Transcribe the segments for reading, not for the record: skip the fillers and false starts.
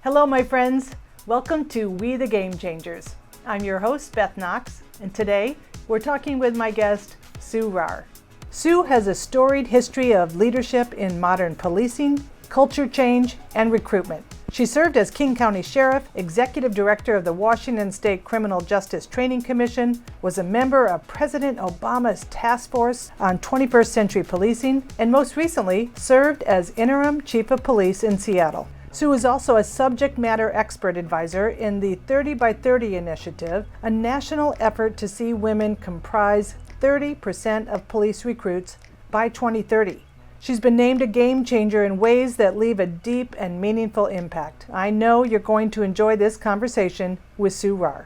Hello, my friends. Welcome to We the Game Changers. I'm your host, Beth Knox, and today we're talking with my guest, Sue Rahr. Sue has a storied history of leadership in modern policing, culture change, and recruitment. She served as King County Sheriff, Executive Director of the Washington State Criminal Justice Training Commission, was a member of President Obama's Task Force on 21st Century Policing, and most recently served as Interim Chief of Police in Seattle. Sue is also a subject matter expert advisor in the 30 by 30 initiative, a national effort to see women comprise 30% of police recruits by 2030. She's been named a game changer in ways that leave a deep and meaningful impact. I know you're going to enjoy this conversation with Sue Rahr.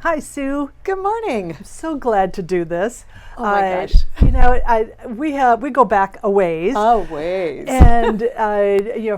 Hi, Sue. Good morning. I'm so glad to do this. Oh my gosh. You know, we go back a ways. Oh, ways. And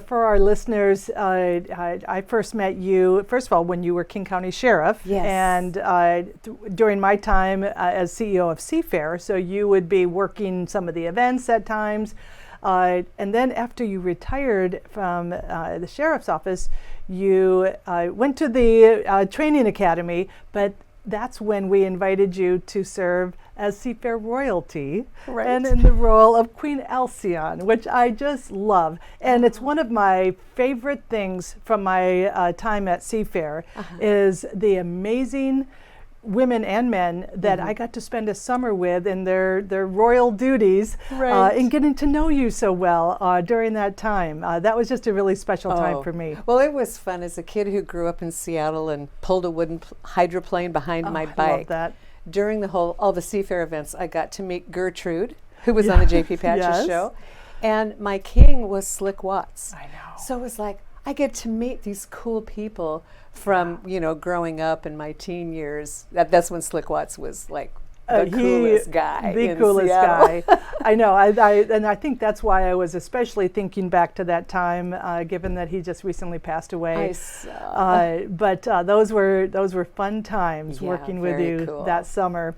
for our listeners, I first met you, first of all, when you were King County Sheriff. Yes. And during my time as CEO of Seafair, so you would be working some of the events at times. And then after you retired from the sheriff's office, you went to the training academy, but that's when we invited you to serve as Seafair royalty, right, and in the role of Queen Alcyone, which I just love. And it's one of my favorite things from my time at Seafair is the amazing women and men that I got to spend a summer with in their royal duties, and getting to know you so well during that time. That was just a really special time for me. Well, it was fun as a kid who grew up in Seattle and pulled a wooden hydroplane behind my bike. I love that. During all the Seafair events, I got to meet Gertrude, who was on the J.P. Patches show, and my king was Slick Watts. I know. So it was like, I get to meet these cool people from, growing up in my teen years. That's when Slick Watts was like the coolest guy. The in coolest Seattle. guy. I know. And I think that's why I was especially thinking back to that time, given that he just recently passed away. I saw. But those were fun times working with you that summer.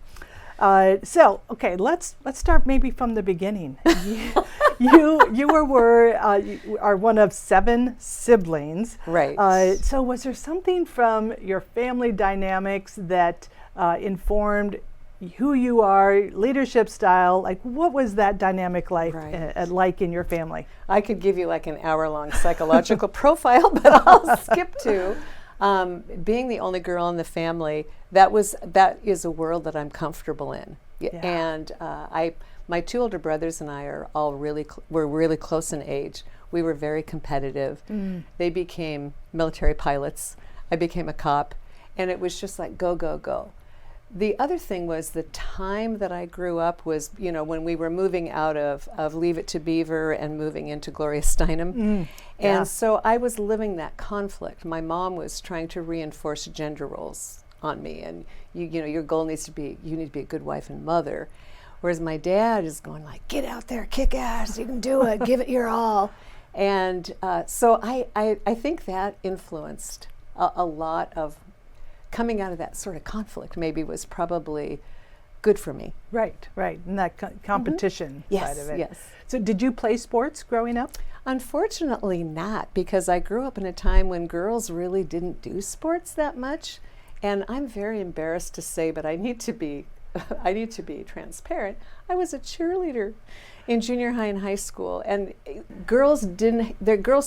So, okay, let's start maybe from the beginning. You are one of 7 siblings. Right. So was there something from your family dynamics that informed who you are, leadership style? Like, what was that dynamic like, like in your family? I could give you like an hour-long psychological profile, but I'll skip to being the only girl in the family. That is a world that I'm comfortable in. Yeah. And my 2 older brothers and I are all we're really close in age. We were very competitive. They became military pilots. I became a cop, and it was just like go, go, go. The other thing was the time that I grew up was, when we were moving out of Leave It to Beaver and moving into Gloria Steinem. And so I was living that conflict. My mom was trying to reinforce gender roles on me, and your goal needs to be, you need to be a good wife and mother. Whereas my dad is going like, get out there, kick ass, you can do it, give it your all. And so I think that influenced a lot of coming out of that sort of conflict. Maybe was probably good for me. Right, and that competition side of it. Yes. So did you play sports growing up? Unfortunately not, because I grew up in a time when girls really didn't do sports that much. And I'm very embarrassed to say, but I need to be transparent. I was a cheerleader in junior high and high school, and girls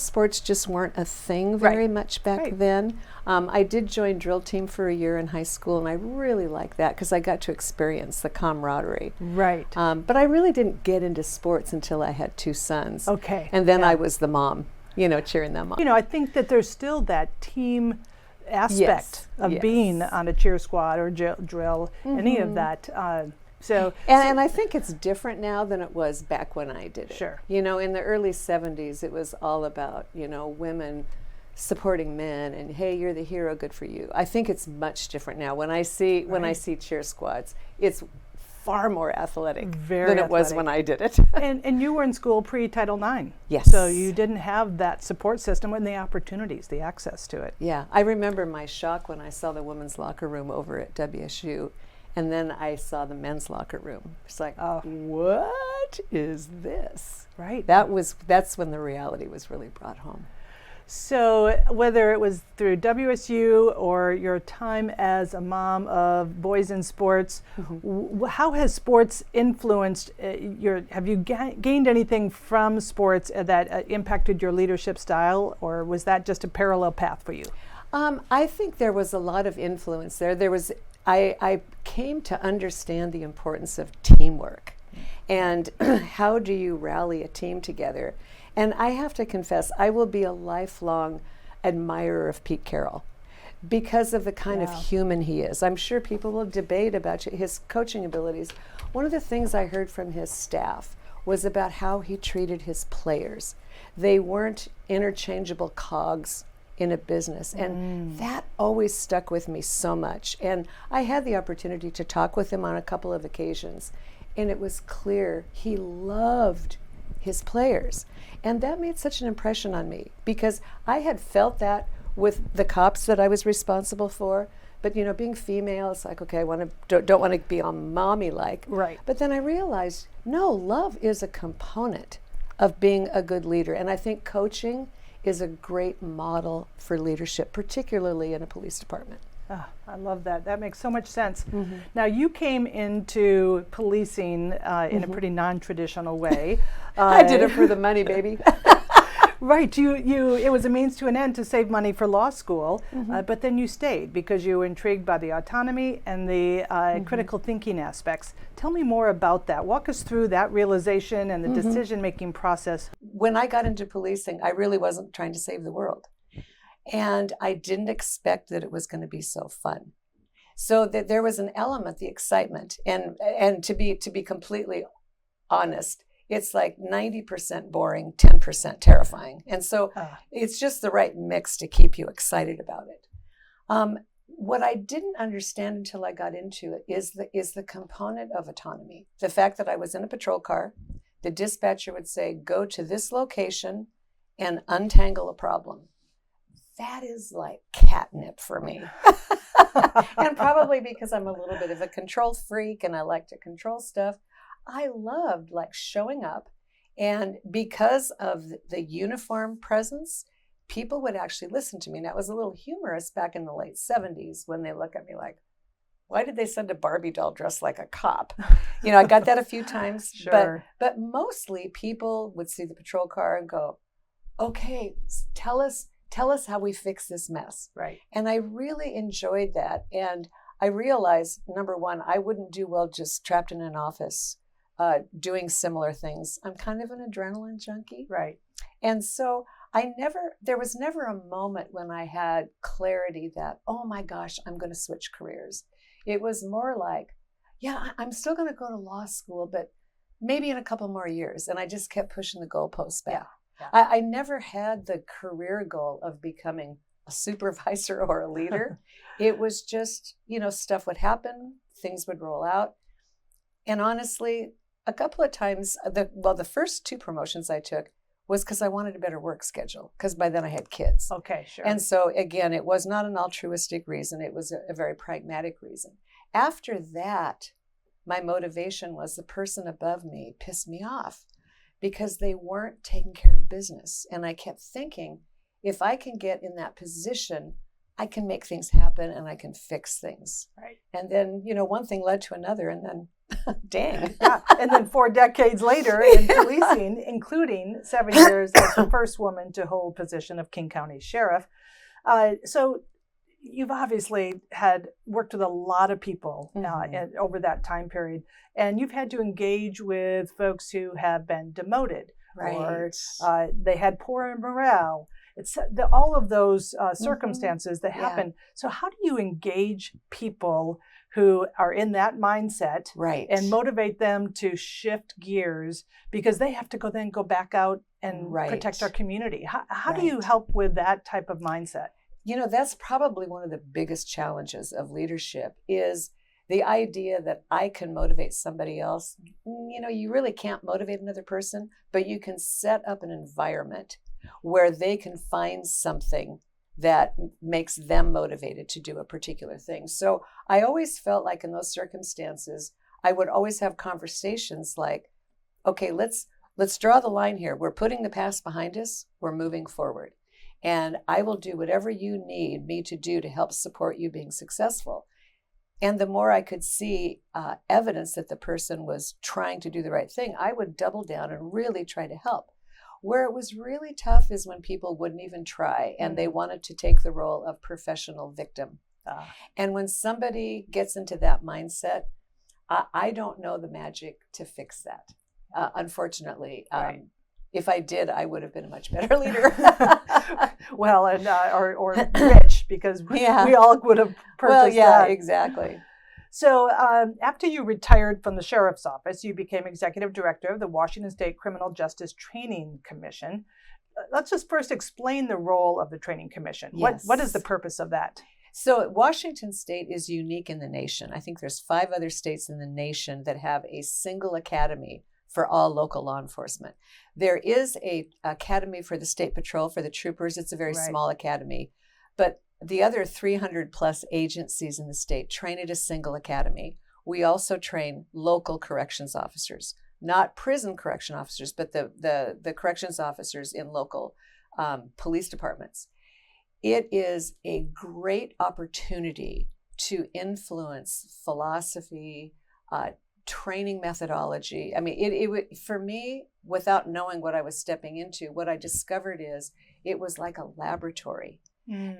sports just weren't a thing very much back then. I did join drill team for a year in high school, and I really liked that because I got to experience the camaraderie. Right. But I really didn't get into sports until I had 2 sons. Okay. And then I was the mom, cheering them on. I think that there's still that team aspect of being on a cheer squad or drill, any of that. And I think it's different now than it was back when I did it. Sure. In the early 70s, it was all about, women supporting men and, hey, you're the hero, good for you. I think it's much different now. When I see cheer squads, it's far more athletic than it was when I did it. and you were in school pre-Title IX. Yes. So you didn't have that support system and the opportunities, the access to it. Yeah. I remember my shock when I saw the women's locker room over at WSU. And then I saw the men's locker room. It's like, what is this? Right. That's when the reality was really brought home. So whether it was through WSU or your time as a mom of boys in sports, how has sports influenced have you gained anything from sports that impacted your leadership style, or was that just a parallel path for you? I think there was a lot of influence there. I came to understand the importance of teamwork and how do you rally a team together. And I have to confess, I will be a lifelong admirer of Pete Carroll because of the kind of human he is. I'm sure people will debate about his coaching abilities. One of the things I heard from his staff was about how he treated his players. They weren't interchangeable cogs in a business. And that always stuck with me so much. And I had the opportunity to talk with him on a couple of occasions. And it was clear he loved his players. And that made such an impression on me because I had felt that with the cops that I was responsible for. But being female, it's like, okay, don't want to be all mommy-like. Right. But then I realized, no, love is a component of being a good leader. And I think coaching is a great model for leadership, particularly in a police department. Oh, I love that. That makes so much sense. Now, you came into policing in a pretty non-traditional way. I did it for the money, baby. Right. It was a means to an end to save money for law school, but then you stayed because you were intrigued by the autonomy and the critical thinking aspects. Tell me more about that. Walk us through that realization and the decision-making process. When I got into policing, I really wasn't trying to save the world. And I didn't expect that it was going to be so fun. So that there was an element, the excitement, and to be completely honest, it's like 90% boring, 10% terrifying. And so it's just the right mix to keep you excited about it. What I didn't understand until I got into it is the component of autonomy. The fact that I was in a patrol car, the dispatcher would say, go to this location and untangle a problem. That is like catnip for me. And probably because I'm a little bit of a control freak and I like to control stuff, I loved like showing up. And because of the uniform presence, people would actually listen to me. And that was a little humorous back in the late 70s when they look at me like, why did they send a Barbie doll dressed like a cop? I got that a few times. Sure. But mostly people would see the patrol car and go, okay, tell us how we fix this mess. Right. And I really enjoyed that. And I realized, number one, I wouldn't do well just trapped in an office doing similar things. I'm kind of an adrenaline junkie. Right. And so there was never a moment when I had clarity that, oh my gosh, I'm going to switch careers. It was more like, yeah, I'm still going to go to law school, but maybe in a couple more years. And I just kept pushing the goalposts back. Yeah. I never had the career goal of becoming a supervisor or a leader. It was just, stuff would happen, things would roll out. And honestly, a couple of times, the first 2 promotions I took was because I wanted a better work schedule, because by then I had kids. Okay, sure. And so again, it was not an altruistic reason, it was a very pragmatic reason. After that, my motivation was the person above me pissed me off, because they weren't taking care of business. And I kept thinking, if I can get in that position, I can make things happen and I can fix things. Right. And then, one thing led to another, and then, dang. Yeah. And then 4 decades later in policing, including 7 years as the first woman to hold position of King County Sheriff. So you've obviously had worked with a lot of people over that time period, and you've had to engage with folks who have been demoted, Right. or they had poor morale. It's all of those circumstances that happen. So how do you engage people who are in that mindset, Right. and motivate them to shift gears, because they have to go back out and Right. protect our community? How do Right. you help with that type of mindset? That's probably one of the biggest challenges of leadership, is the idea that I can motivate somebody else. You really can't motivate another person, but you can set up an environment where they can find something that makes them motivated to do a particular thing. So I always felt like in those circumstances, I would always have conversations like, okay, let's draw the line here. We're putting the past behind us. We're moving forward. and I will do whatever you need me to do to help support you being successful. And the more I could see evidence that the person was trying to do the right thing, I would double down and really try to help. Where it was really tough is when people wouldn't even try and they wanted to take the role of professional victim. And when somebody gets into that mindset, I don't know the magic to fix that, unfortunately. Right. If I did, I would have been a much better leader. Well, and or rich, because we all would have purchased that. Exactly. So after you retired from the sheriff's office, you became executive director of the Washington State Criminal Justice Training Commission. Let's just first explain the role of the Training Commission. Yes. What is the purpose of that? So Washington State is unique in the nation. I think there's 5 other states in the nation that have a single academy for all local law enforcement. There is a academy for the State Patrol, for the troopers. It's a very small academy. But the other 300 plus agencies in the state train at a single academy. We also train local corrections officers, not prison correction officers, but the corrections officers in local police departments. It is a great opportunity to influence philosophy, training methodology. I mean, it for me, without knowing what I was stepping into, what I discovered is it was like a laboratory.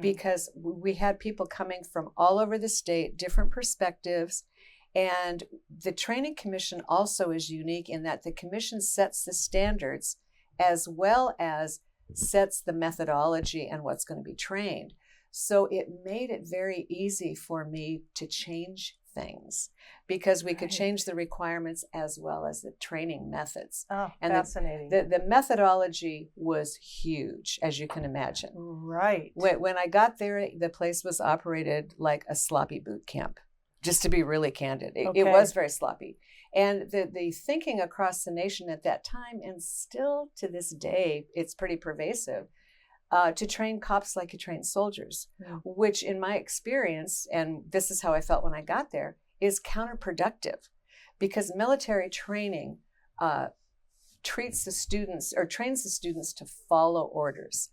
Because we had people coming from all over the state, different perspectives. And the Training Commission also is unique in that the commission sets the standards as well as sets the methodology and what's going to be trained. So it made it very easy for me to change things because we could change the requirements as well as the training methods. Oh, and fascinating. The methodology was huge, as you can imagine. Right. When I got there, the place was operated like a sloppy boot camp, just to be really candid. It was very sloppy. And the thinking across the nation at that time, and still to this day, it's pretty pervasive, to train cops like you train soldiers, which in my experience, and this is how I felt when I got there, is counterproductive because military training trains the students to follow orders.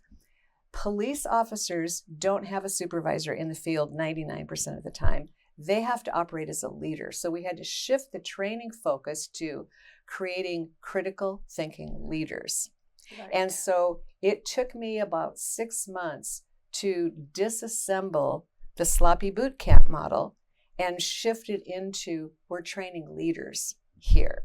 Police officers don't have a supervisor in the field 99% of the time. They have to operate as a leader. So we had to shift the training focus to creating critical thinking leaders. Right. And so it took me about 6 months to disassemble the sloppy boot camp model and shift it into we're training leaders here.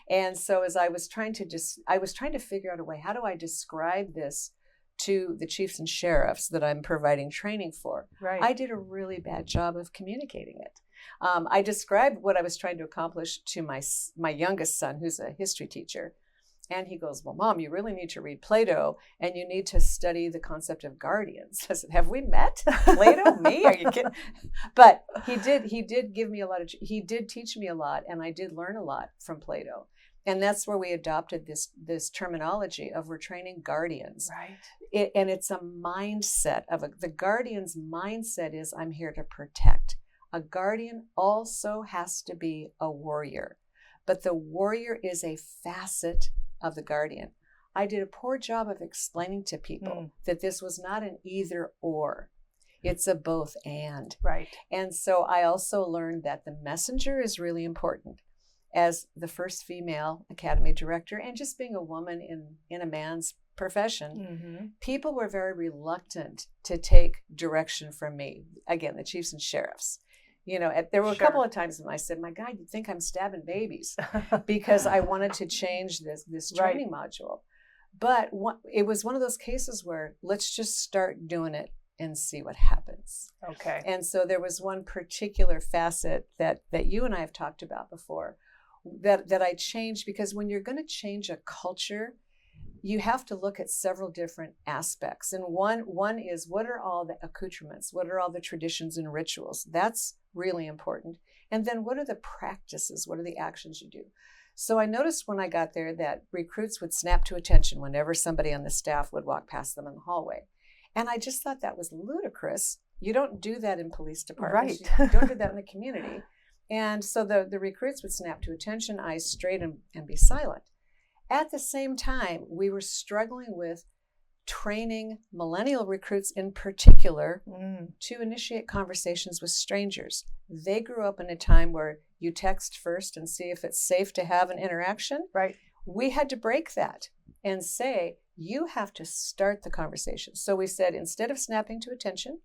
And so as I was trying to figure out a way, how do I describe this to the chiefs and sheriffs that I'm providing training for? Right. I did a really bad job of communicating it. I described what I was trying to accomplish to my youngest son, who's a history teacher. And he goes, well, Mom, you really need to read Plato and you need to study the concept of guardians. I said, have we met? Plato? Me? Are you kidding? But he did give me a lot he did teach me a lot, and I did learn a lot from Plato. And that's where we adopted this terminology of we're training guardians. Right. And it's a mindset the guardian's mindset is I'm here to protect. A guardian also has to be a warrior, but the warrior is a facet of the guardian. I did a poor job of explaining to people that this was not an either or. It's a both and. Right. And so I also learned that the messenger is really important. As the first female academy director and just being a woman in a man's profession, people were very reluctant to take direction from me. Again, the chiefs and sheriffs. You know, there were a couple of times when I said, my God, you'd think I'm stabbing babies because I wanted to change this training module. But it was one of those cases where let's just start doing it and see what happens. Okay. And so there was one particular facet that you and I have talked about before that I changed, because when you're going to change a culture, you have to look at several different aspects. And one is, what are all the accoutrements? What are all the traditions and rituals? That's really important. And then what are the practices? What are the actions you do? So I noticed when I got there that recruits would snap to attention whenever somebody on the staff would walk past them in the hallway. And I just thought that was ludicrous. You don't do that in police departments. Right. You don't do that in the community. And so the recruits would snap to attention, eyes straight, and be silent. At the same time, we were struggling with training millennial recruits in particular to initiate conversations with strangers. They grew up in a time where you text first and see if it's safe to have an interaction. Right. We had to break that and say, you have to start the conversation. So we said, instead of snapping to attention,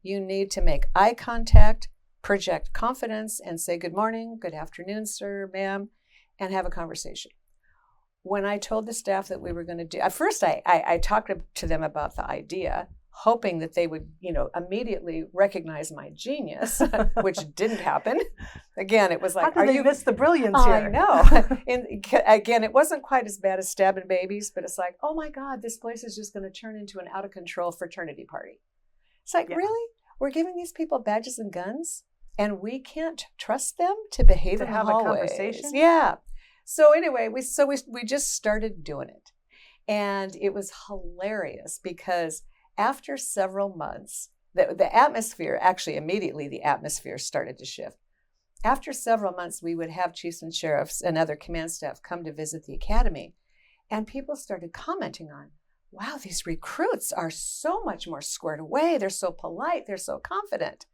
you need to make eye contact, project confidence, and say, good morning, good afternoon, sir, ma'am, and have a conversation. When I told the staff that we were going to do, at first I talked to them about the idea, hoping that they would, immediately recognize my genius, which didn't happen. Again, it was like, how did they miss the brilliance here? I know. And again, it wasn't quite as bad as stabbing babies, but it's like, oh my God, this place is just going to turn into an out of control fraternity party. It's like, really? We're giving these people badges and guns, and we can't trust them to behave in the hallways. Have a conversation? Yeah. So anyway, we just started doing it. And it was hilarious because after several months, the atmosphere, actually immediately the atmosphere started to shift. After several months, we would have chiefs and sheriffs and other command staff come to visit the academy. And people started commenting on, wow, these recruits are so much more squared away. They're so polite. They're so confident.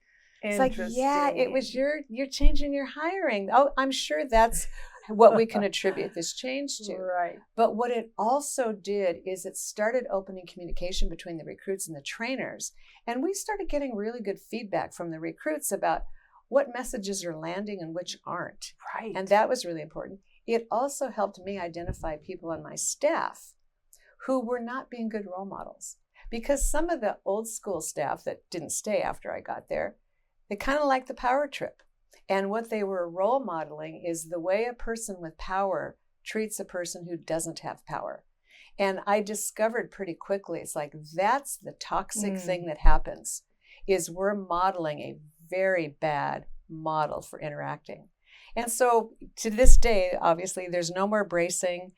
It's like, yeah, it was you're changing your hiring. Oh, I'm sure that's what we can attribute this change to. Right. But what it also did is it started opening communication between the recruits and the trainers. And we started getting really good feedback from the recruits about what messages are landing and which aren't. Right. And that was really important. It also helped me identify people on my staff who were not being good role models. Because some of the old school staff that didn't stay after I got there, they kind of liked the power trip. And what they were role modeling is the way a person with power treats a person who doesn't have power. And I discovered pretty quickly, it's like, that's the toxic thing that happens, is we're modeling a very bad model for interacting. And so to this day, obviously, there's no more bracing.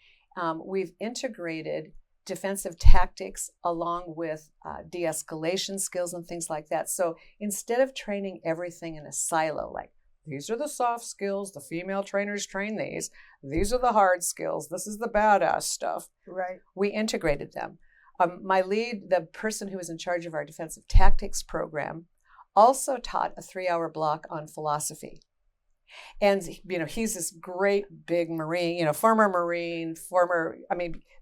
We've integrated defensive tactics along with de-escalation skills and things like that. So instead of training everything in a silo, like, these are the soft skills, the female trainers train these are the hard skills, this is the badass stuff. Right. We integrated them. My lead, the person who was in charge of our defensive tactics program, also taught a 3-hour block on philosophy. And, he's this great big Marine, former Marine,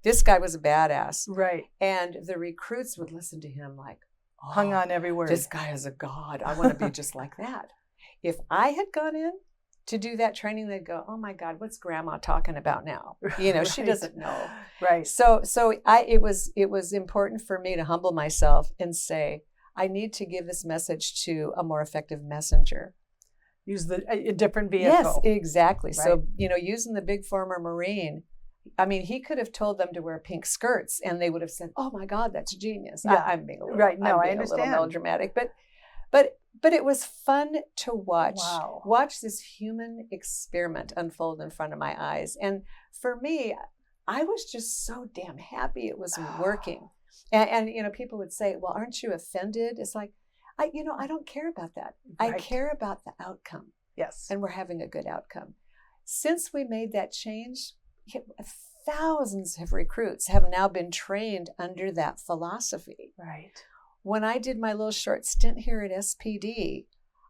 this guy was a badass. Right. And the recruits would listen to him like, hung on every word. This guy is a god. I want to be just like that. If I had gone in to do that training, they'd go, oh my God, what's grandma talking about now? Right. She doesn't know. Right. So it was important for me to humble myself and say, I need to give this message to a more effective messenger. Use a different vehicle. Yes, exactly. Right. So, using the big former Marine, he could have told them to wear pink skirts and they would have said, oh my God, that's genius. Yeah. I'm being a little, right. No, I understand. A little melodramatic, but it was fun to watch. Wow. Watch this human experiment unfold in front of my eyes. And for me, I was just so damn happy it was working. And people would say, well, aren't you offended? It's like, I don't care about that. Right. I care about the outcome. Yes. And we're having a good outcome. Since we made that change, thousands of recruits have now been trained under that philosophy. Right. When I did my little short stint here at SPD,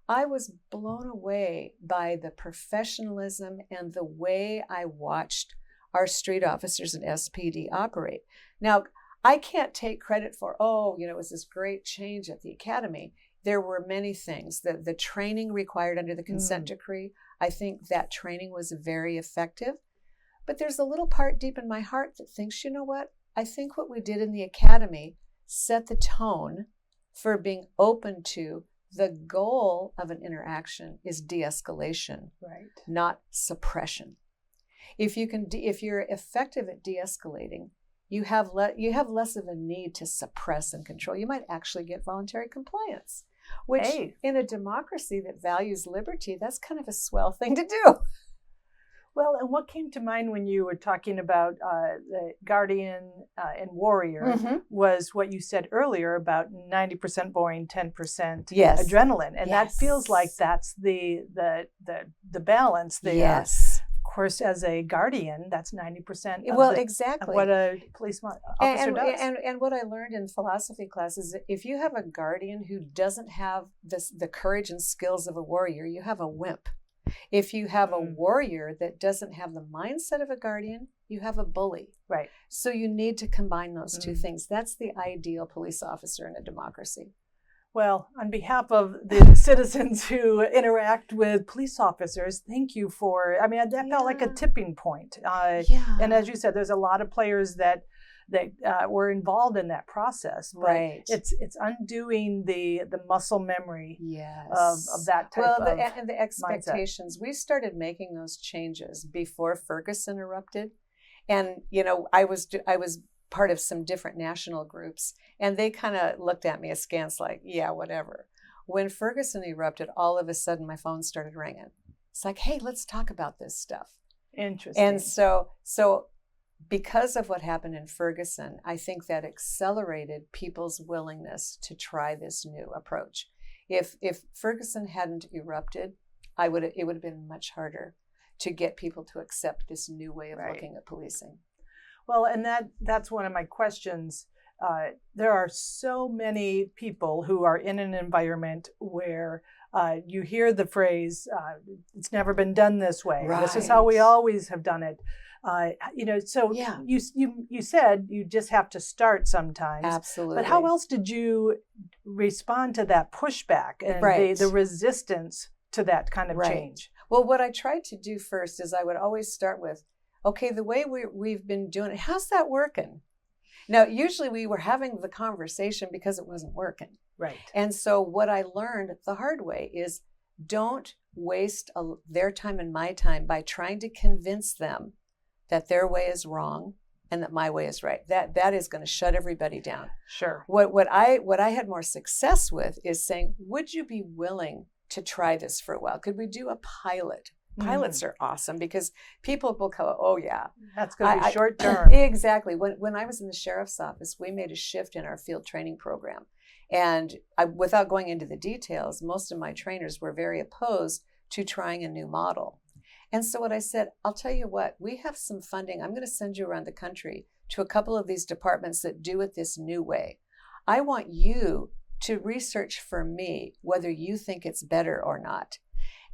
I was blown away by the professionalism and the way I watched our street officers in SPD operate. Now, I can't take credit for, it was this great change at the academy. There were many things. The training required under the consent decree, I think that training was very effective. But there's a little part deep in my heart that thinks, you know what? I think what we did in the academy set the tone for being open to the goal of an interaction is de-escalation, right, not suppression. If you're effective at de-escalating, you have less of a need to suppress and control. You might actually get voluntary compliance, which in a democracy that values liberty, that's kind of a swell thing to do. Well, and what came to mind when you were talking about the Guardian and Warrior was what you said earlier about 90% boring, 10% adrenaline, and that feels like that's the balance. course, as a guardian, that's 90% exactly of what a police officer does. And what I learned in philosophy class is that if you have a guardian who doesn't have the courage and skills of a warrior, you have a wimp. If you have a warrior that doesn't have the mindset of a guardian, you have a bully. Right. So you need to combine those two things. That's the ideal police officer in a democracy. Well, on behalf of the citizens who interact with police officers, thank you for, I mean, that felt like a tipping point. And as you said, there's a lot of players that were involved in that process. But right. It's undoing the muscle memory yes. of that type of and the expectations. mindset. We started making those changes before Ferguson erupted. And, you know, I was part of some different national groups, and they kind of looked at me askance like, yeah, whatever. When Ferguson erupted, all of a sudden my phone started ringing. It's like, hey, let's talk about this stuff. Interesting. And so because of what happened in Ferguson, I think that accelerated people's willingness to try this new approach. If Ferguson hadn't erupted, it would have been much harder to get people to accept this new way of looking at policing. Well, and that's one of my questions. There are so many people who are in an environment where you hear the phrase, it's never been done this way. Right. This is how we always have done it. So yeah. you said you just have to start sometimes. Absolutely. But how else did you respond to that pushback and right. the resistance to that kind of right. change? Well, what I tried to do first is I would always start with, okay, the way we've been doing it, how's that working? Now, usually we were having the conversation because it wasn't working. Right. And so what I learned the hard way is don't waste their time and my time by trying to convince them that their way is wrong and that my way is right. That is going to shut everybody down. Sure. What I had more success with is saying, would you be willing to try this for a while? Could we do a pilot? Pilots are awesome because people will go, oh yeah. That's going to be short term. Exactly. When I was in the sheriff's office, we made a shift in our field training program. And without going into the details, most of my trainers were very opposed to trying a new model. And so what I said, I'll tell you what, we have some funding. I'm going to send you around the country to a couple of these departments that do it this new way. I want you to research for me whether you think it's better or not.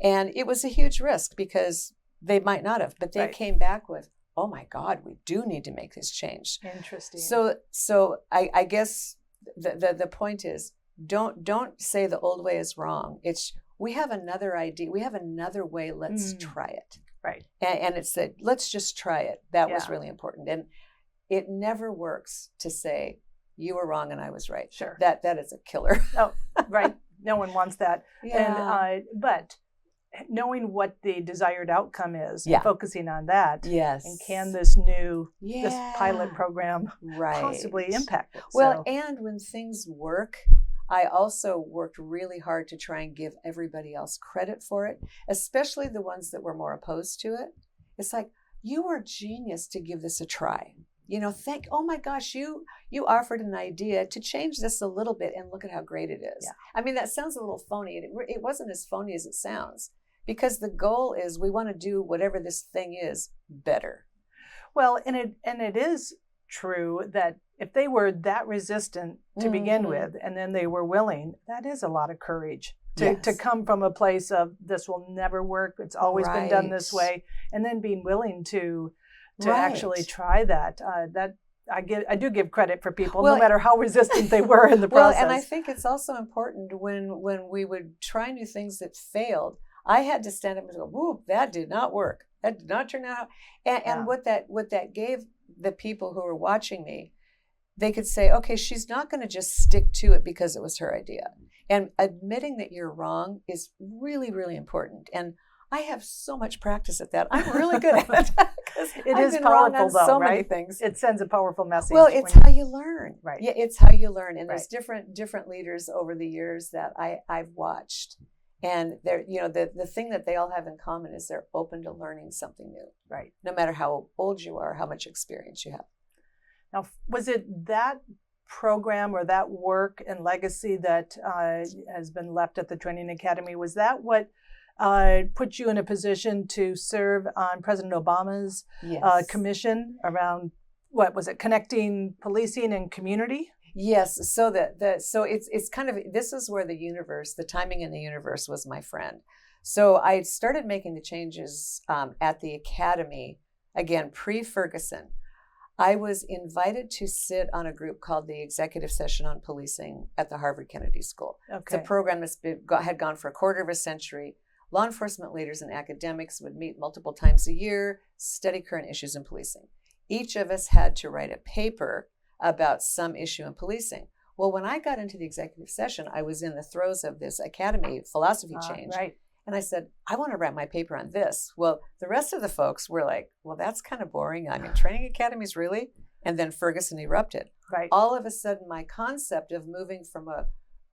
And it was a huge risk because they might not have, but they came back with, oh my God, we do need to make this change. Interesting. So I guess the point is, don't say the old way is wrong. It's, we have another idea. We have another way. Let's try it. Right. And it said, let's just try it. That was really important. And it never works to say, you were wrong and I was right. Sure. That is a killer. Oh, right. No one wants that. Yeah. And but knowing what the desired outcome is, Yeah. focusing on that. Yes. And can this new Yeah. this pilot program possibly impact it? Well, and when things work, I also worked really hard to try and give everybody else credit for it, especially the ones that were more opposed to it. It's like, you were a genius to give this a try. You know, oh my gosh, you offered an idea to change this a little bit and look at how great it is. Yeah. I mean, that sounds a little phony. It wasn't as phony as it sounds, because the goal is we want to do whatever this thing is better. Well, and it is true that if they were that resistant to begin with, and then they were willing, that is a lot of courage to come from a place of this will never work. It's always been done this way, and then being willing to actually try that. I do give credit for people, no matter how resistant they were in the process. Well, and I think it's also important when we would try new things that failed, I had to stand up and go, "Whoop, that did not work. That did not turn out." And what that gave the people who were watching me, they could say, "Okay, she's not going to just stick to it because it was her idea." And admitting that you're wrong is really, really important. And I have so much practice at that. I'm really good at it. It is powerful, though, so right? many things. It sends a powerful message. Well, it's how you learn. Right. Yeah, it's how you learn. And there's different leaders over the years that I've watched. And they're, the thing that they all have in common is they're open to learning something new. Right. No matter how old you are, how much experience you have. Now, was it that program or that work and legacy that has been left at the Training Academy? Was that what put you in a position to serve on President Obama's Yes. commission around, what was it, connecting policing and community? Yes. So so it's kind of, this is where the timing in the universe was my friend. So I started making the changes at the academy, again, pre-Ferguson. I was invited to sit on a group called the Executive Session on Policing at the Harvard Kennedy School. Okay. It's a program that had gone for a quarter of a century. Law enforcement leaders and academics would meet multiple times a year, study current issues in policing. Each of us had to write a paper about some issue in policing. Well, when I got into the executive session, I was in the throes of this academy philosophy change. Right. And I said, I want to write my paper on this. Well, the rest of the folks were like, well, that's kind of boring. I mean, training academies, really? And then Ferguson erupted. Right. All of a sudden, my concept of moving from a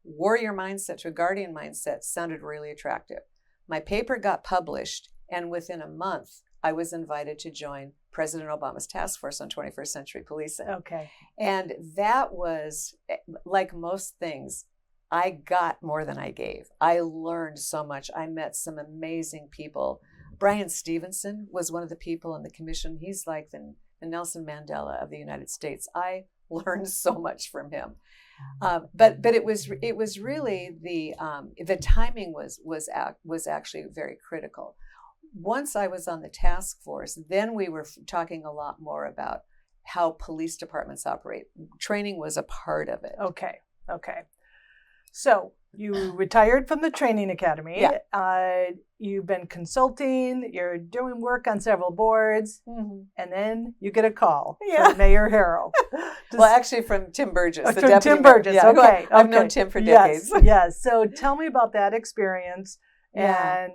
warrior mindset to a guardian mindset sounded really attractive. My paper got published, and within a month, I was invited to join President Obama's task force on 21st century policing. Okay. And that was, like most things, I got more than I gave. I learned so much. I met some amazing people. Brian Stevenson was one of the people in the commission. He's like the Nelson Mandela of the United States. I learned so much from him. But it was really the timing was actually very critical. Once I was on the task force, then we were talking a lot more about how police departments operate. Training was a part of it. Okay. So you retired from the training academy. Yeah. You've been consulting. You're doing work on several boards, and then you get a call from Mayor Harrell. Well, actually, from Tim Burgess, the from deputy Tim Burgess. mayor. Yeah, Okay. I've known Tim for decades. Yes. So tell me about that experience and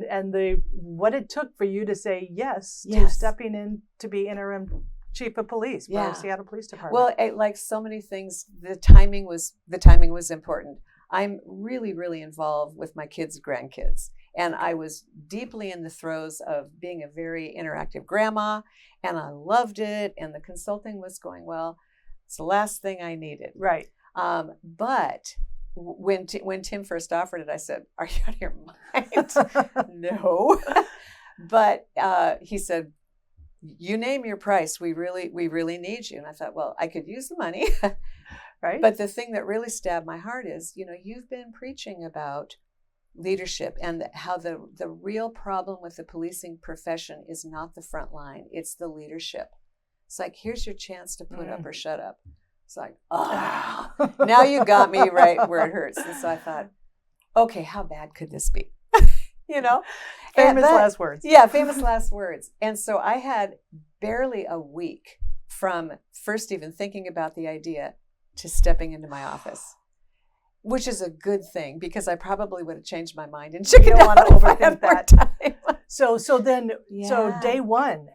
what it took for you to say yes to stepping in to be interim chief of police for Seattle Police Department. Well, like so many things, the timing was important. I'm really, really involved with my kids' grandkids. And I was deeply in the throes of being a very interactive grandma, and I loved it, and the consulting was going well. It's the last thing I needed. Right. But when Tim first offered it, I said, "Are you out of your mind?" No. But he said, "You name your price. We really need you." And I thought, well, I could use the money. Right. But the thing that really stabbed my heart is, you've been preaching about leadership and how the real problem with the policing profession is not the front line, it's the leadership. It's like, here's your chance to put up or shut up. It's like, now you got me right where it hurts. And so I thought, okay, how bad could this be? Famous last words. Yeah, famous last words. And so I had barely a week from first even thinking about the idea to stepping into my office, which is a good thing because I probably would have changed my mind and chickened out want to overthink that. So day one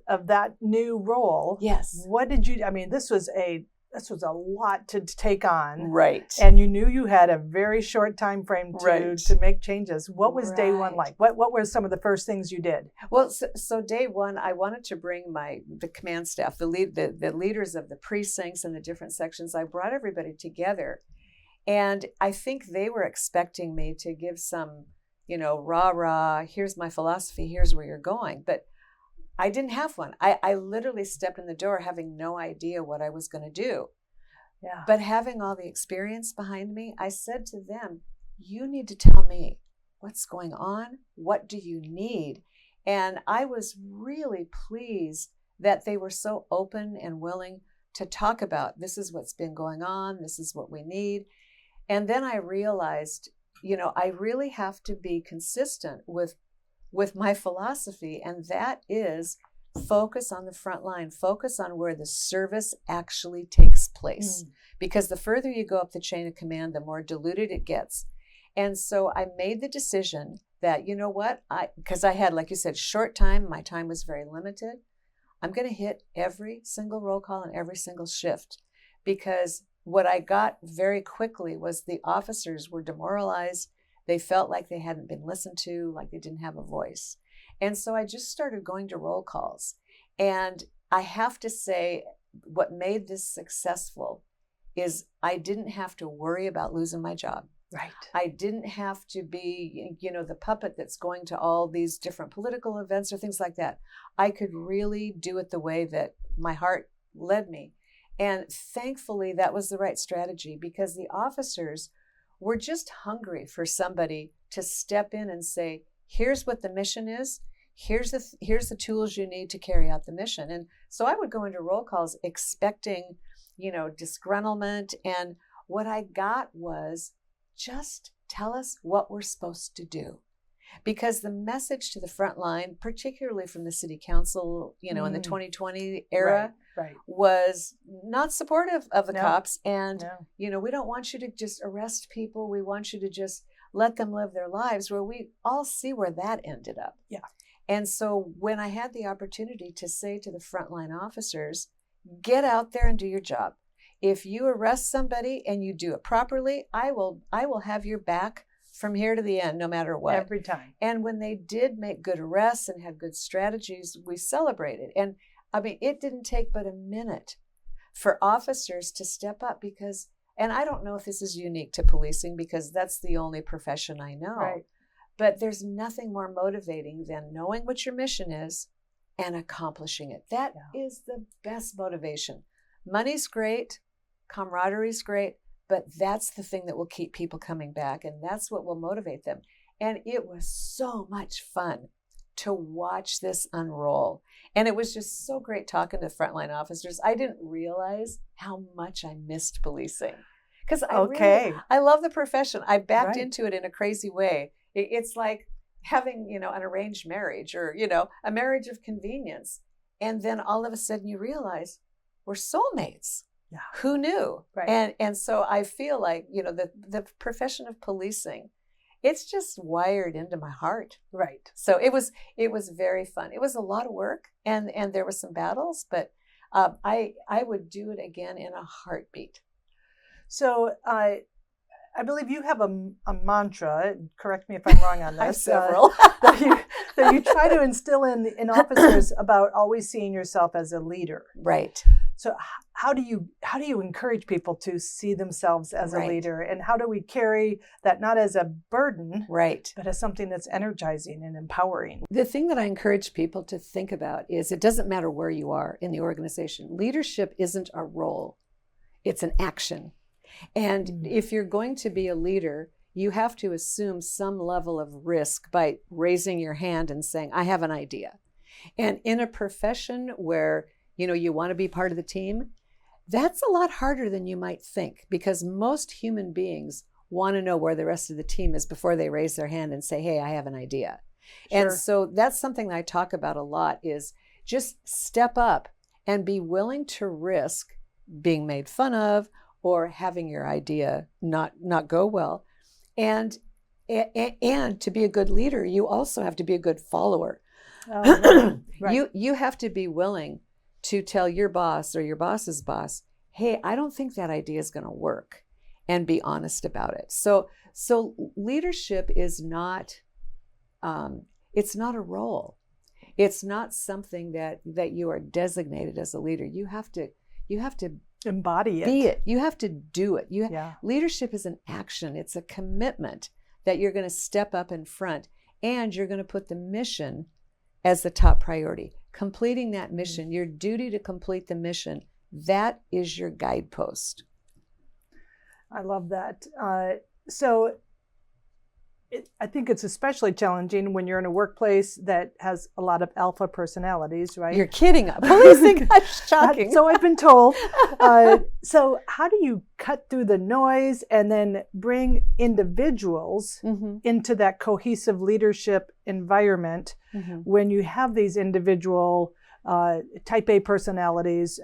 of that new role. Yes. What did you? I mean, this was a lot to take on. Right. And you knew you had a very short time frame to make changes. What was day one like? What were some of the first things you did? Well, so day one, I wanted to bring the command staff, the leaders of the precincts and the different sections. I brought everybody together, and I think they were expecting me to give some, rah, here's my philosophy, here's where you're going. But I didn't have one. I literally stepped in the door having no idea what I was going to do. Yeah. But having all the experience behind me, I said to them, you need to tell me what's going on. What do you need? And I was really pleased that they were so open and willing to talk about, this is what's been going on. This is what we need. And then I realized, I really have to be consistent with my philosophy, and that is focus on the front line, focus on where the service actually takes place. Because the further you go up the chain of command, the more diluted it gets. And so I made the decision that, because I had, like you said, short time, my time was very limited. I'm going to hit every single roll call and every single shift, because what I got very quickly was the officers were demoralized. They felt like they hadn't been listened to, like they didn't have a voice. And so I just started going to roll calls. And I have to say, what made this successful is I didn't have to worry about losing my job. Right. I didn't have to be, the puppet that's going to all these different political events or things like that. I could really do it the way that my heart led me. And thankfully, that was the right strategy, because the officers were just hungry for somebody to step in and say, here's what the mission is. Here's the tools you need to carry out the mission. And so I would go into roll calls expecting, disgruntlement. And what I got was, just tell us what we're supposed to do. Because the message to the front line, particularly from the city council, in the 2020 era, right. was not supportive of the cops. And, No. We don't want you to just arrest people. We want you to just let them live their lives, where we all see where that ended up. Yeah. And so when I had the opportunity to say to the frontline officers, get out there and do your job. If you arrest somebody and you do it properly, I will have your back from here to the end, no matter what. Every time. And when they did make good arrests and had good strategies, we celebrated. And I mean, it didn't take but a minute for officers to step up, because, and I don't know if this is unique to policing, because that's the only profession I know. Right. But there's nothing more motivating than knowing what your mission is and accomplishing it. That is the best motivation. Money's great, camaraderie's great, but that's the thing that will keep people coming back, and that's what will motivate them. And it was so much fun to watch this unroll. And it was just so great talking to frontline officers. I didn't realize how much I missed policing, because I love the profession. I backed into it in a crazy way. It's like having, an arranged marriage, or, a marriage of convenience. And then all of a sudden you realize we're soulmates. Yeah. Who knew? Right. And so I feel like, the profession of policing, it's just wired into my heart. Right. So it was very fun. It was a lot of work, and there were some battles, but I would do it again in a heartbeat. So I believe you have a mantra, correct me if I'm wrong on this. I have several. that you try to instill in officers about always seeing yourself as a leader. Right. So how do you encourage people to see themselves as a leader, and how do we carry that not as a burden, but as something that's energizing and empowering? The thing that I encourage people to think about is, it doesn't matter where you are in the organization. Leadership isn't a role, it's an action. And if you're going to be a leader, you have to assume some level of risk by raising your hand and saying, I have an idea. And in a profession where, you want to be part of the team, that's a lot harder than you might think, because most human beings want to know where the rest of the team is before they raise their hand and say, hey, I have an idea. Sure. And so that's something that I talk about a lot, is just step up and be willing to risk being made fun of, or having your idea not go well. And to be a good leader, you also have to be a good follower. Oh, right. You have to be willing to tell your boss or your boss's boss, hey, I don't think that idea is going to work, and be honest about it. So leadership is not, it's not a role. It's not something that you are designated as a leader. You have to embody it. Be it. You have to do it. Leadership is an action. It's a commitment that you're going to step up in front, and you're going to put the mission as the top priority. Completing that mission, your duty to complete the mission, that is your guidepost. I love that. I think it's especially challenging when you're in a workplace that has a lot of alpha personalities, right? You're kidding. Policing, that's shocking. So I've been told. So how do you cut through the noise and then bring individuals into that cohesive leadership environment when you have these individual type A personalities,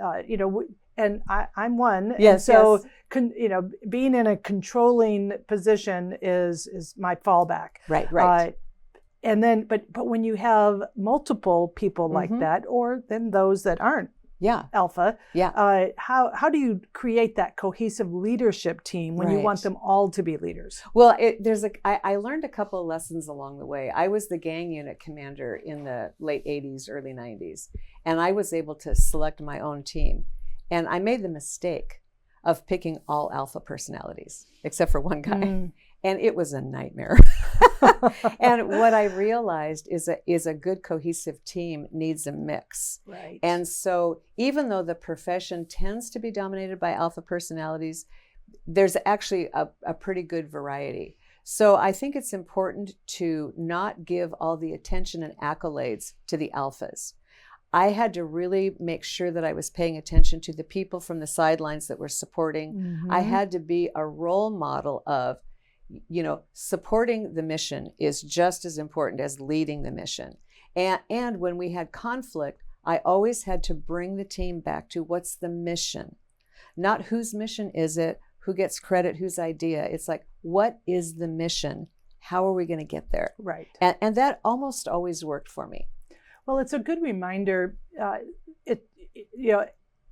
and I'm one. Yes. And so, being in a controlling position is my fallback. Right. And then, but when you have multiple people like that, or then those that aren't alpha, how do you create that cohesive leadership team when you want them all to be leaders? Well, I learned a couple of lessons along the way. I was the gang unit commander in the late 80s, early 90s, and I was able to select my own team. And I made the mistake of picking all alpha personalities, except for one guy. And it was a nightmare. And what I realized is a good cohesive team needs a mix. Right. And so even though the profession tends to be dominated by alpha personalities, there's actually a pretty good variety. So I think it's important to not give all the attention and accolades to the alphas. I had to really make sure that I was paying attention to the people from the sidelines that were supporting. I had to be a role model of, supporting the mission is just as important as leading the mission. And when we had conflict, I always had to bring the team back to what's the mission, not whose mission is it, who gets credit, whose idea. It's like, what is the mission? How are we going to get there? Right. And that almost always worked for me. Well, it's a good reminder.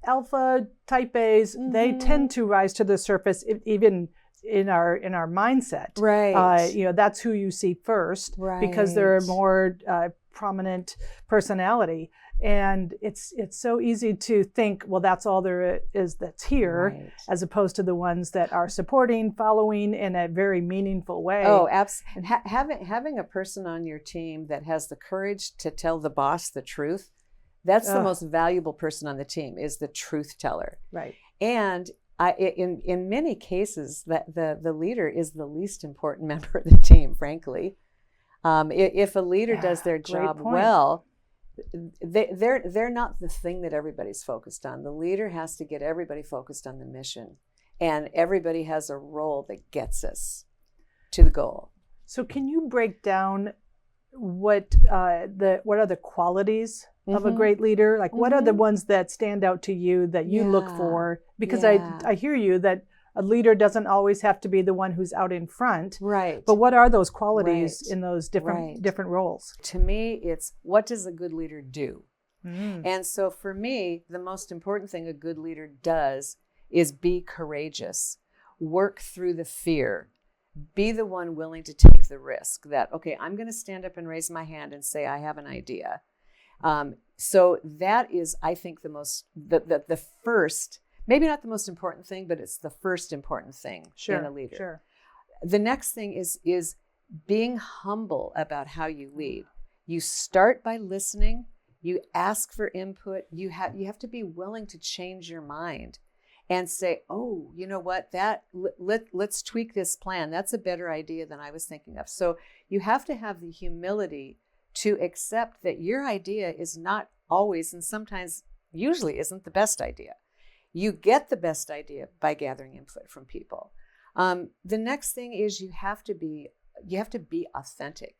Alpha type A's, they tend to rise to the surface, even in our mindset. Right. That's who you see first, right, because they're a more prominent personality. And it's so easy to think, well, that's all there is that's here, right, as opposed to the ones that are supporting, following in a very meaningful way. Oh, absolutely. Having a person on your team that has the courage to tell the boss the truth, that's the most valuable person on the team, is the truth teller. Right. And in many cases, that the leader is the least important member of the team, frankly. If a leader does their job well, they're not the thing that everybody's focused on. The leader has to get everybody focused on the mission, and everybody has a role that gets us to the goal. So can you break down what are the qualities of a great leader? Like, what are the ones that stand out to you that you look for? Because I hear you that a leader doesn't always have to be the one who's out in front. Right. But what are those qualities in those different roles? To me, it's, what does a good leader do? And so for me, the most important thing a good leader does is be courageous, work through the fear, be the one willing to take the risk that, okay, I'm going to stand up and raise my hand and say, I have an idea. So that is, I think, the first, maybe not the most important thing, but it's the first important thing in a leader. Sure. The next thing is being humble about how you lead. You start by listening. You ask for input. You have to be willing to change your mind and say, oh, you know what, let's tweak this plan. That's a better idea than I was thinking of. So you have to have the humility to accept that your idea is not always, and sometimes usually isn't, the best idea. You get the best idea by gathering input from people. The next thing is you have to be authentic.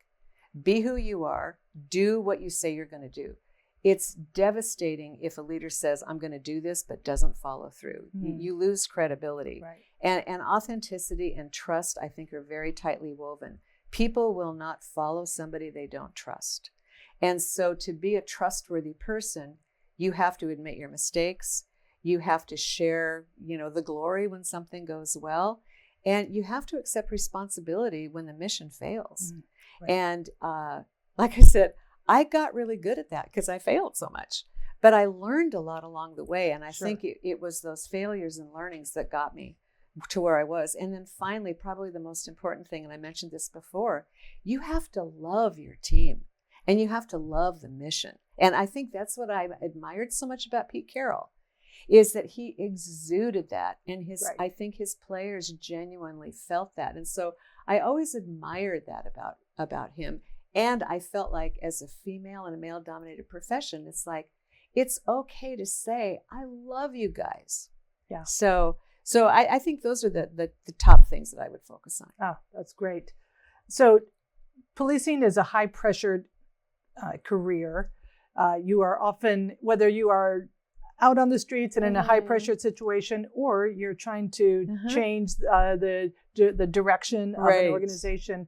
Be who you are. Do what you say you're going to do. It's devastating if a leader says, I'm going to do this, but doesn't follow through. You lose credibility. Right. And authenticity and trust, I think, are very tightly woven. People will not follow somebody they don't trust. And so to be a trustworthy person, you have to admit your mistakes. You have to share, the glory when something goes well. And you have to accept responsibility when the mission fails. Right. And like I said, I got really good at that because I failed so much. But I learned a lot along the way. And I think it was those failures and learnings that got me to where I was. And then finally, probably the most important thing, and I mentioned this before, you have to love your team and you have to love the mission. And I think that's what I admired so much about Pete Carroll, is that he exuded that. And I think his players genuinely felt that. And so I always admired that about him. And I felt like, as a female in a male-dominated profession, it's like, it's okay to say, I love you guys. Yeah. So I think those are the top things that I would focus on. Oh, that's great. So policing is a high-pressured career. You are often, whether you are out on the streets and in a high-pressured situation, or you're trying to change the direction of an organization.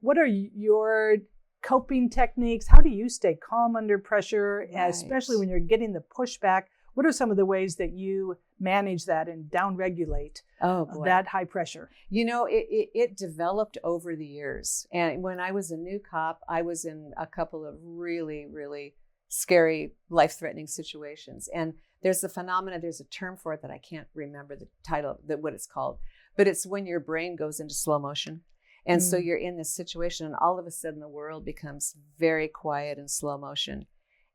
What are your coping techniques? How do you stay calm under pressure, especially when you're getting the pushback? What are some of the ways that you manage that and downregulate that high pressure? It developed over the years. And when I was a new cop, I was in a couple of really, really scary, life-threatening situations. And there's a phenomena, there's a term for it that I can't remember the title, what it's called, but it's when your brain goes into slow motion. And so you're in this situation and all of a sudden the world becomes very quiet and slow motion.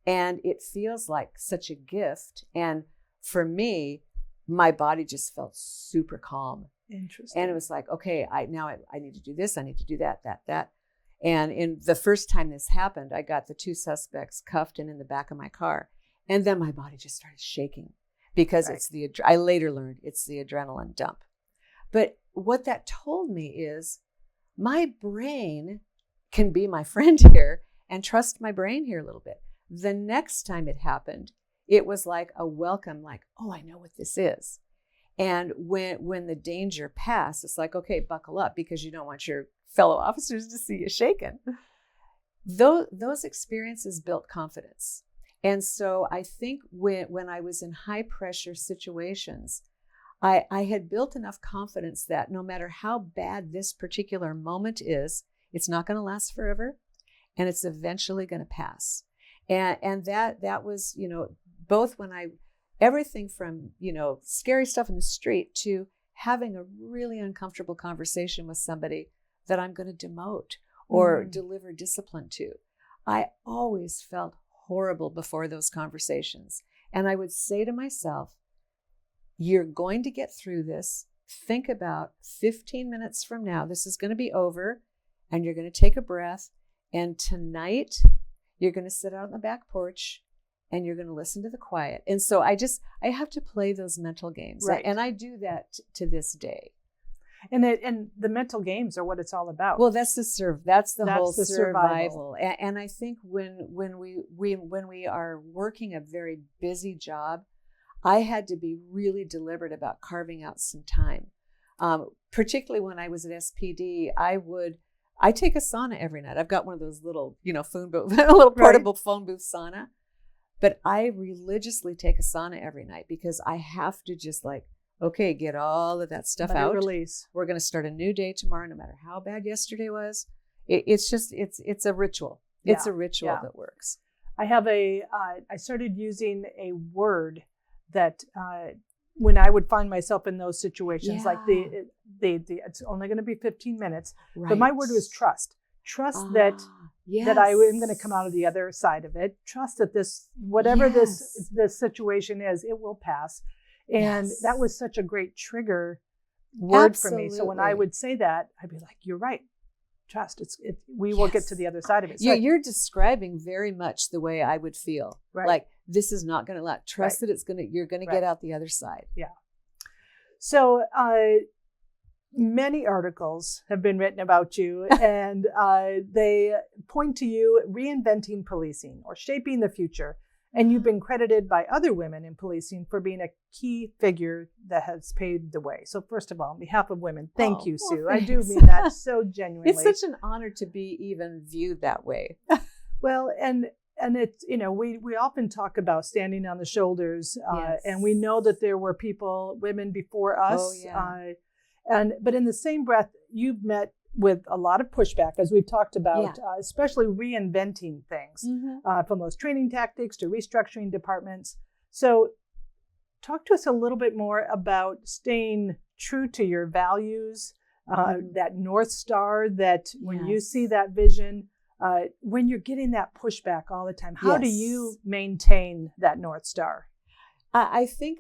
And it feels like such a gift. And for me, my body just felt super calm. Interesting. And it was like, okay, I need to do this. I need to do that. And in the first time this happened, I got the 2 suspects cuffed and in the back of my car. And then my body just started shaking because I later learned it's the adrenaline dump. But what that told me is my brain can be my friend here and trust my brain here a little bit. The next time it happened, it was like a welcome, like, oh, I know what this is. And when the danger passed, it's like, okay, buckle up because you don't want your fellow officers to see you shaken. Those experiences built confidence. And so I think when I was in high pressure situations, I had built enough confidence that no matter how bad this particular moment is, it's not going to last forever and it's eventually going to pass. And that was, both everything from, scary stuff in the street to having a really uncomfortable conversation with somebody that I'm going to demote or deliver discipline to. I always felt horrible before those conversations. And I would say to myself, you're going to get through this. Think about 15 minutes from now, this is going to be over and you're going to take a breath. And tonight you're going to sit out on the back porch and you're going to listen to the quiet. And so I have to play those mental games. Right. And I do that to this day. And the mental games are what it's all about. Well, that's the whole survival. And I think when we are working a very busy job, I had to be really deliberate about carving out some time. Particularly when I was at SPD, I take a sauna every night. I've got one of those little, phone booth, a little portable phone booth sauna. But I religiously take a sauna every night because I have to just okay, get all of that stuff out. Release. We're going to start a new day tomorrow, no matter how bad yesterday was. It's a ritual. Yeah. It's a ritual that works. I started using a word that when I would find myself in those situations, like it's only going to be 15 minutes, but my word was trust. Trust that I am going to come out of the other side of it. Trust that this situation is, it will pass. And that was such a great trigger word for me. So when I would say that, I'd be like, you're right. Trust. We will get to the other side of it. So you're describing very much the way I would feel. Right. Like this is not going to let trust that you're going to get out the other side. Yeah. So many articles have been written about you and they point to you reinventing policing or shaping the future. And you've been credited by other women in policing for being a key figure that has paved the way. So first of all, on behalf of women, thank you, Sue. Well, I do mean that so genuinely. It's such an honor to be even viewed that way. Well, and it's, we often talk about standing on the shoulders and we know that there were women before us. Oh, yeah. But in the same breath, you've met with a lot of pushback, as we've talked about, especially reinventing things, from those training tactics to restructuring departments. So talk to us a little bit more about staying true to your values, that North Star, that when you see that vision, when you're getting that pushback all the time, how do you maintain that North Star? I think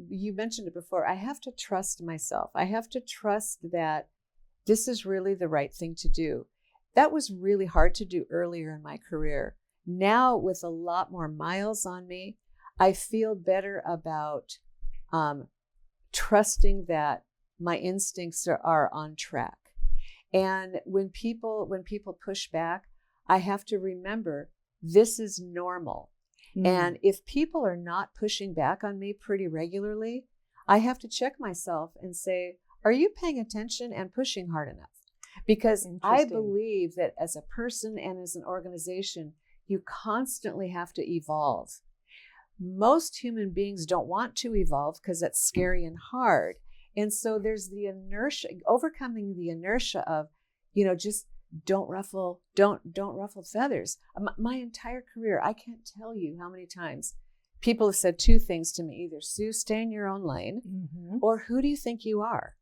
you mentioned it before, I have to trust myself. I have to trust that this is really the right thing to do. That was really hard to do earlier in my career. Now, with a lot more miles on me, I feel better about trusting that my instincts are on track. And when people push back, I have to remember this is normal. And if people are not pushing back on me pretty regularly, I have to check myself and say, are you paying attention and pushing hard enough? Because I believe that as a person and as an organization, you constantly have to evolve. Most human beings don't want to evolve because that's scary and hard. And so there's the inertia, overcoming the inertia of, just don't ruffle feathers. My entire career, I can't tell you how many times people have said two things to me: either Sue, stay in your own lane, or who do you think you are?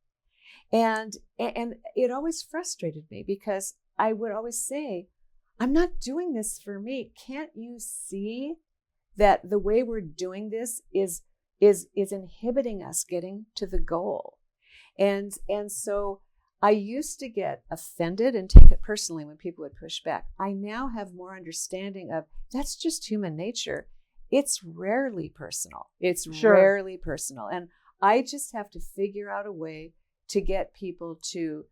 And it always frustrated me because I would always say, I'm not doing this for me. Can't you see that the way we're doing this is inhibiting us getting to the goal? And so I used to get offended and take it personally when people would push back. I now have more understanding of that's just human nature. It's rarely personal. It's rarely personal. And I just have to figure out a way to get people to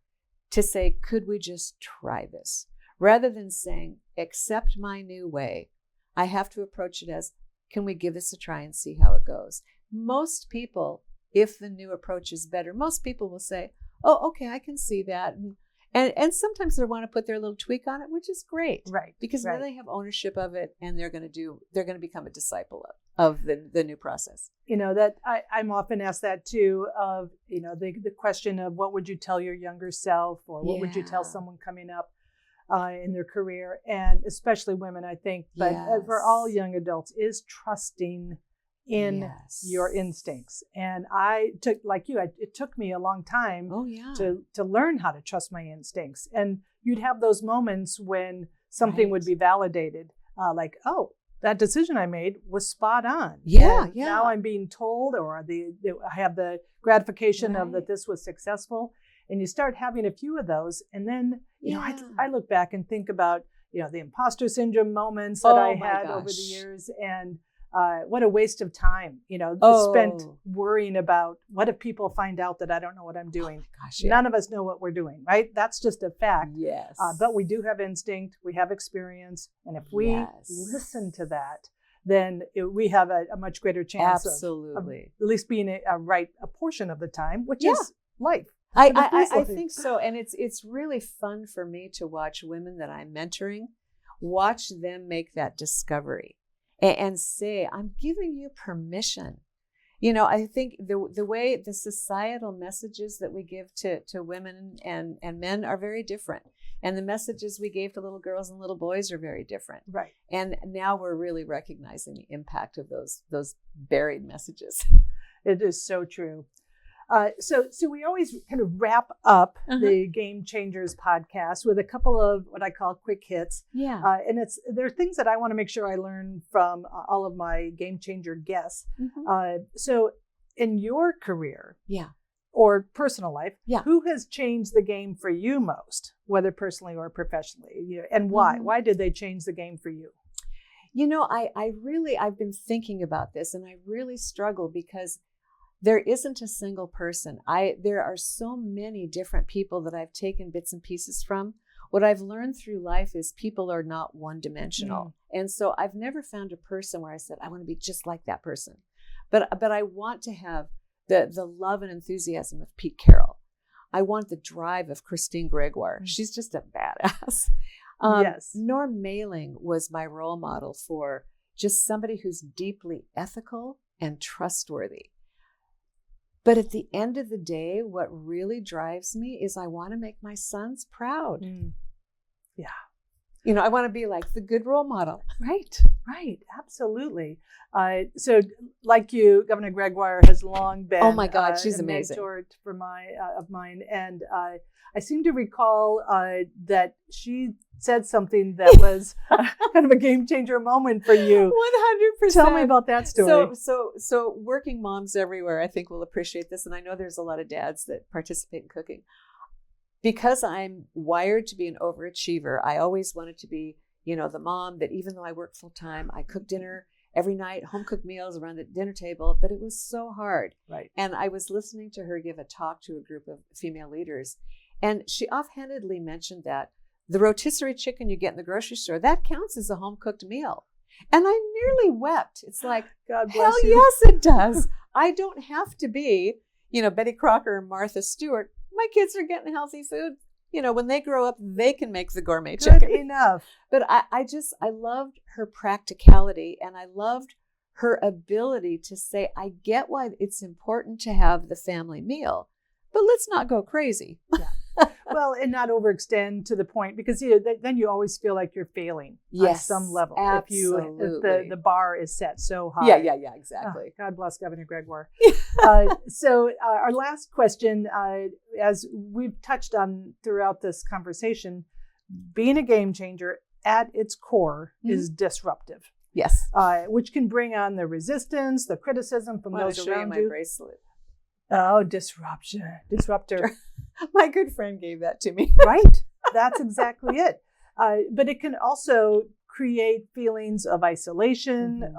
say, could we just try this? Rather than saying, accept my new way, I have to approach it as, can we give this a try and see how it goes? Most people, if the new approach is better, most people will say, oh, okay, I can see that. And sometimes they want to put their little tweak on it, which is great. Right. Because then they have ownership of it and they're going to become a disciple of the new process. That I'm often asked that too, of, the question of what would you tell your younger self, or what would you tell someone coming up in their career, and especially women, I think, but for all young adults, is trusting in your instincts. And I took, like you, it took me a long time to learn how to trust my instincts. And you'd have those moments when something would be validated, like, oh, that decision I made was spot on. Now I'm being told, or I have the gratification of that this was successful. And you start having a few of those. And then, I look back and think about, the imposter syndrome moments that I had over the years. And what a waste of time, spent worrying about what if people find out that I don't know what I'm doing. Oh my gosh, None of us know what we're doing, right? That's just a fact. Yes. But we do have instinct, we have experience. And if we listen to that, then we have a much greater chance of at least being a portion of the time, which is life. I think so. And it's really fun for me to watch women that I'm mentoring, watch them make that discovery. And say, I'm giving you permission. I think the way the societal messages that we give to women and men are very different. And the messages we gave to little girls and little boys are very different. Right. And now we're really recognizing the impact of those buried messages. It is so true. So we always kind of wrap up the Game Changers podcast with a couple of what I call quick hits. Yeah. And there are things that I want to make sure I learn from all of my Game Changer guests. So in your career or personal life, who has changed the game for you most, whether personally or professionally? And why? Why did they change the game for you? I've been thinking about this, and I really struggle because there isn't a single person. There are so many different people that I've taken bits and pieces from. What I've learned through life is people are not one-dimensional. And so I've never found a person where I said, I want to be just like that person. But I want to have the love and enthusiasm of Pete Carroll. I want the drive of Christine Gregoire. She's just a badass. Norm Mailing was my role model for just somebody who's deeply ethical and trustworthy. But at the end of the day, what really drives me is I want to make my sons proud. I want to be like the good role model. Right. Absolutely. So like you, Governor Gregoire has long been oh my God, she's a amazing. mentor of mine. And I seem to recall that she said something that was kind of a game changer moment for you. 100%. Tell me about that story. So working moms everywhere, I think, will appreciate this. And I know there's a lot of dads that participate in cooking. Because I'm wired to be an overachiever, I always wanted to be, the mom that even though I work full time, I cook dinner every night, home cooked meals around the dinner table, but it was so hard. Right. And I was listening to her give a talk to a group of female leaders. And she offhandedly mentioned that the rotisserie chicken you get in the grocery store, that counts as a home-cooked meal. And I nearly wept. It's like, God bless hell you. yes, it does. I don't have to be, Betty Crocker and Martha Stewart. My kids are getting healthy food. When they grow up, they can make the gourmet chicken. Good enough. But I loved her practicality, and I loved her ability to say, I get why it's important to have the family meal, but let's not go crazy. Well, and not overextend to the point, because then you always feel like you're failing on some level. Absolutely. If the bar is set so high. Yeah, exactly. God bless Governor Gregoire. So our last question, as we've touched on throughout this conversation, being a game changer at its core is disruptive. Yes. Which can bring on the resistance, the criticism from those around my you. bracelet. Oh, disruptor. My good friend gave that to me. Right. That's exactly it. But it can also create feelings of isolation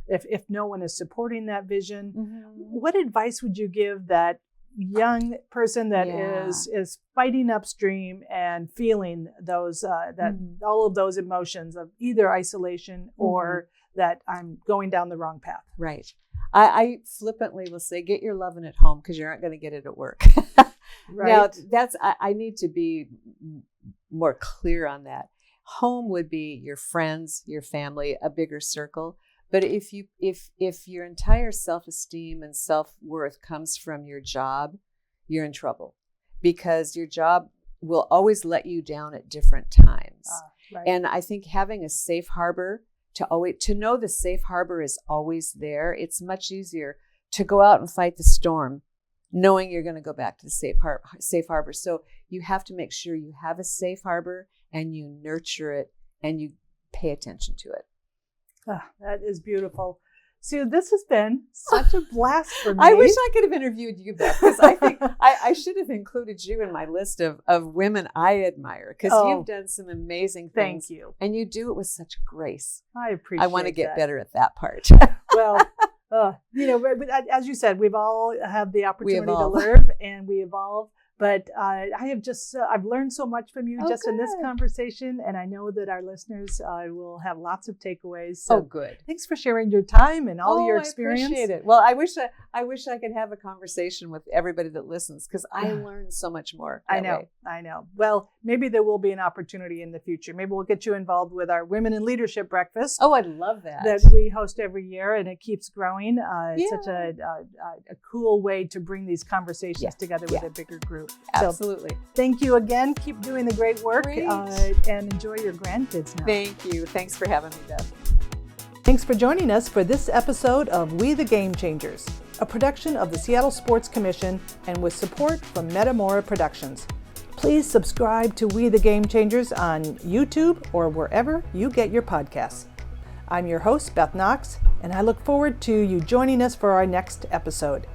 if no one is supporting that vision. What advice would you give that young person that is fighting upstream and feeling those all of those emotions of either isolation or that I'm going down the wrong path? Right. I flippantly will say, get your loving at home, because you aren't going to get it at work. Right. Now, I need to be more clear on that. Home would be your friends, your family, a bigger circle. But if your entire self-esteem and self-worth comes from your job, you're in trouble, because your job will always let you down at different times. Right. And I think having a safe harbor, to know the safe harbor is always there, it's much easier to go out and fight the storm, knowing you're going to go back to the safe harbor. So you have to make sure you have a safe harbor and you nurture it and you pay attention to it. That is beautiful. Sue, this has been such a blast for me. I wish I could have interviewed you, Beth, because I think I should have included you in my list of women I admire, because you've done some amazing things. Thank you. And you do it with such grace. I appreciate it. I want to get better at that part. Well, as you said, we've all had the opportunity to learn and we evolve. But I've learned so much from you in this conversation, and I know that our listeners will have lots of takeaways. So good. Thanks for sharing your time and all your experience. I appreciate it. Well, I wish I could have a conversation with everybody that listens, because I learn so much more. I know. Well, maybe there will be an opportunity in the future. Maybe we'll get you involved with our Women in Leadership Breakfast. Oh, I'd love that. That we host every year, and it keeps growing. It's such a cool way to bring these conversations together with a bigger group. Absolutely. So, thank you again. Keep doing the great work and enjoy your grandkids now. Thank you. Thanks for having me, Beth. Thanks for joining us for this episode of We the Game Changers, a production of the Seattle Sports Commission and with support from Metamora Productions. Please subscribe to We the Game Changers on YouTube or wherever you get your podcasts. I'm your host, Beth Knox, and I look forward to you joining us for our next episode.